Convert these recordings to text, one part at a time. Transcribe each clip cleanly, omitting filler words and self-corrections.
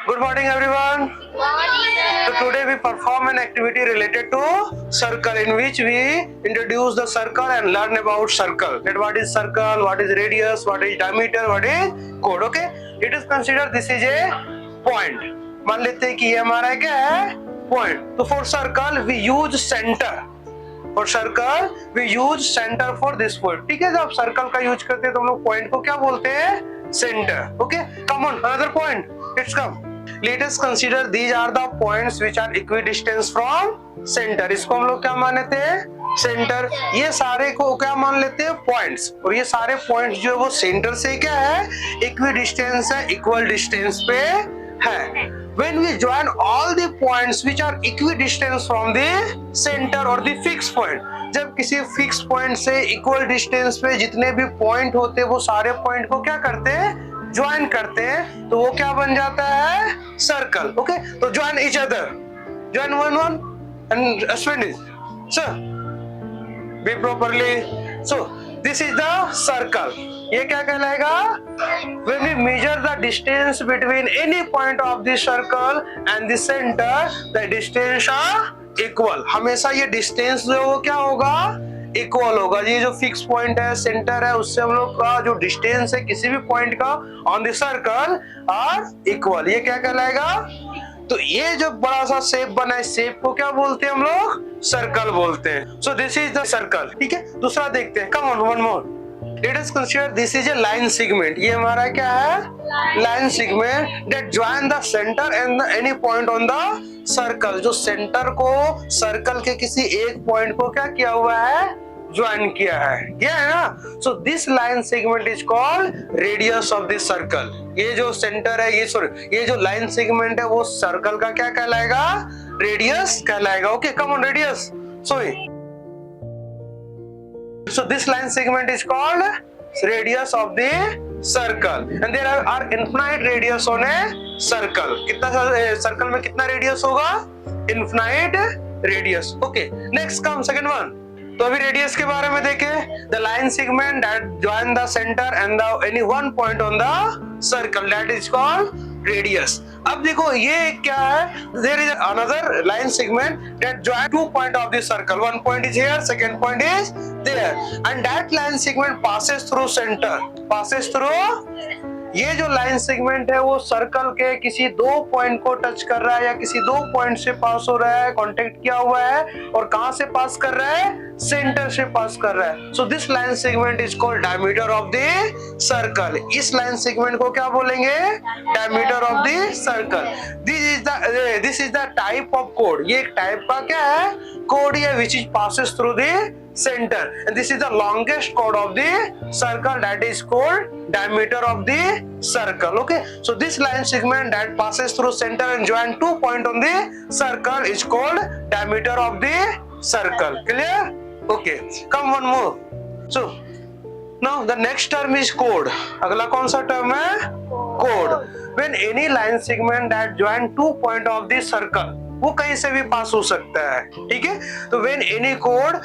Good morning, everyone. So today we perform an activity related to circle, in which we introduce the circle and learn about circle. That what is circle, what is radius, what is diameter, what is chord. Okay, it is considered this is a point. मान लेते हैं कि ये हमारा क्या है point. तो for circle we use center. For circle we use center for this point. ठीक है, जब सर्कल का यूज करते हैं तो हम लोग पॉइंट को क्या बोलते हैं? Centre. Okay, come on another point. It's come. Let us consider these are the points which are equidistant from center. इसको हम लोग क्या मान लेते हैं? सेंटर. ये सारे को क्या मान लेते हैं? पॉइंट्स. और ये सारे पॉइंट्स जो है वो सेंटर से क्या है? इक्विडिस्टेंस है, इक्वल डिस्टेंस पे है. When we join all the points which are equidistant from the center or the fixed point, जब किसी फिक्स पॉइंट से इक्वल डिस्टेंस पे जितने भी पॉइंट होते हैं वो सारे पॉइंट को क्या करते हैं? ज्वाइन करते हैं, तो वो क्या बन जाता है? सर्कल. ओके, तो join each other, join one and explain it. Sir B properly. So this is the circle. ये क्या कहलाएगा? When we measure the distance between any point of the circle and the center, the distance are equal. हमेशा ये distance जो वो क्या होगा? Equal होगा. ये जो फिक्स पॉइंट है, सेंटर है, उससे हम लोग का जो डिस्टेंस है किसी भी पॉइंट का on the circle are equal. ये क्या कहलाएगा? तो ये जो बड़ा सा शेप बना है, शेप को क्या बोलते हैं हम लोग? सर्कल बोलते हैं. So this is the circle. ठीक है, दूसरा देखते हैं. Come on one more. Let us consider this is a line segment. ये हमारा क्या है? Line segment that join the center and any point on the circle. जो सेंटर को सर्कल के किसी एक पॉइंट को क्या किया हुआ है? ज्वाइन किया है. ये है ना? So this line segment is called radius of the circle. ये जो सेंटर है, ये जो लाइन सेगमेंट है वो सर्कल का क्या कहलाएगा? रेडियस कहलाएगा. Okay, come on radius. So this line segment is called radius of the circle, and there are infinite radius on a circle. कितना सर्कल में कितना रेडियस होगा? Infinite radius. Okay, next come second one. तो अभी radius के बारे में देखें. The line segment that join the center and the any one point on the circle, that is called radius. अब देखो ये क्या है? There is another line segment that join two point of the circle. One point is here, second point is there, and that line segment passes through center. Passes through. ये जो line segment है वो circle के किसी दो point को touch कर रहा है या किसी दो पॉइंट से पास हो रहा है, कांटेक्ट किया हुआ है, और कहां से पास कर रहा है? सेंटर से पास कर रहा है. So this line segment is called diameter of the circle. इस लाइन सेगमेंट को क्या बोलेंगे? Diameter of the circle. This is the type of code. ये एक टाइप का क्या है? कोड है which is passes through the center, and this is the longest chord of the circle, that is called diameter of the circle. Okay, so this line segment that passes through center and join two point on the circle is called diameter of the circle. Clear? Okay, come one more. So now the next term is chord. अगला कौन सा term है? chord. When any line segment that join two point of the circle, वो कहीं से भी पास हो सकता है. ठीक है, तो when any chord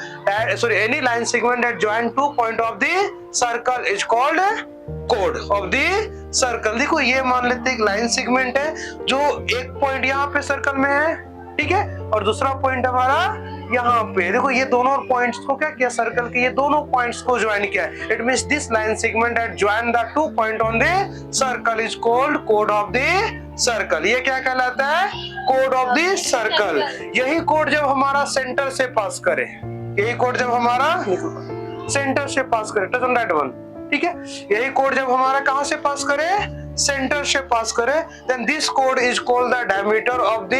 any line segment that join two point of the circle is called chord of the circle. देखो ये मान लेते हैं एक लाइन सेगमेंट है जो एक पॉइंट यहाँ पे सर्कल में है, ठीक है, और दूसरा पॉइंट हमारा यहाँ पे. देखो ये दोनों पॉइंट्स को क्या किया? सर्कल के ये दोनों पॉइंट्स को ज्वाइन किया. It means this line segment that join the two point on the circle is called code of the circle. ये क्या कहलाता है? Code of the circle. यही कोड जब हमारा सेंटर से पास करे, यही कोड जब हमारा सेंटर से पास करे, टच ऑन दैट वन. ठीक है, यही कोड जब हमारा कहां से पास करे? सेंटर से पास करे, देन दिस कोड is called the diameter of the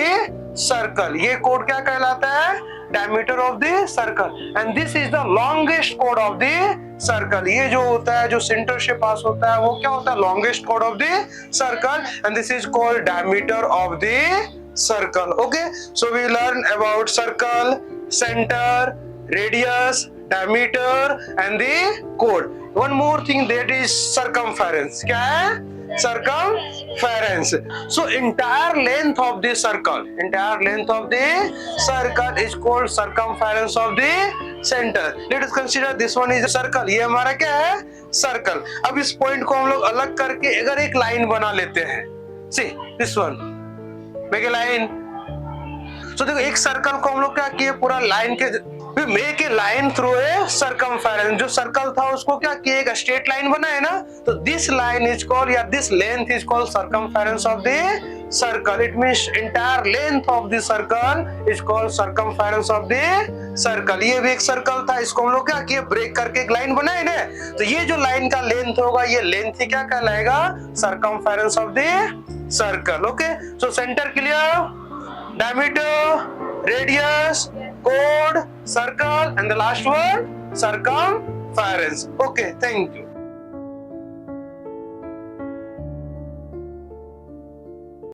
circle. ये कोड क्या कहलाता है? Diameter of the circle. And this is the longest कोड ऑफ द सर्कल. ये जो होता है, जो सेंटर से पास होता है, वो क्या होता है? लॉन्गेस्ट कोड of the circle, and this is called diameter of the circle. Okay, so we learn about circle, centre, radius, diameter, and the chord. One more thing, that is circumference. क्या है? Circumference. So entire length of the circle is called circumference of the center. Let us consider this one is a circle. ये हमारा क्या है? Circle. अब इस point को हम लोग अलग करके अगर एक लाइन बना लेते हैं, see this one. Make a line. तो देखो एक सर्कल को हम लोग क्या किए, पूरा लाइन के make a line through a circumference. जो सर्कल था उसको क्या किए, एक स्ट्रेट लाइन बनाए ना, तो दिस लाइन इज कॉल्ड या this length is called circumference of the circle. It means entire length of the circle is called circumference of the circle. ये भी एक सर्कल था, इसको हम लोग क्या किए, ब्रेक करके एक लाइन बनाए ना, तो ये जो लाइन का लेंथ होगा, ये लेंथ ही क्या कहलाएगा, circumference of the circle. Okay, so centre clear, diameter, radius, chord, circle, and the last one circumference. Okay, thank you.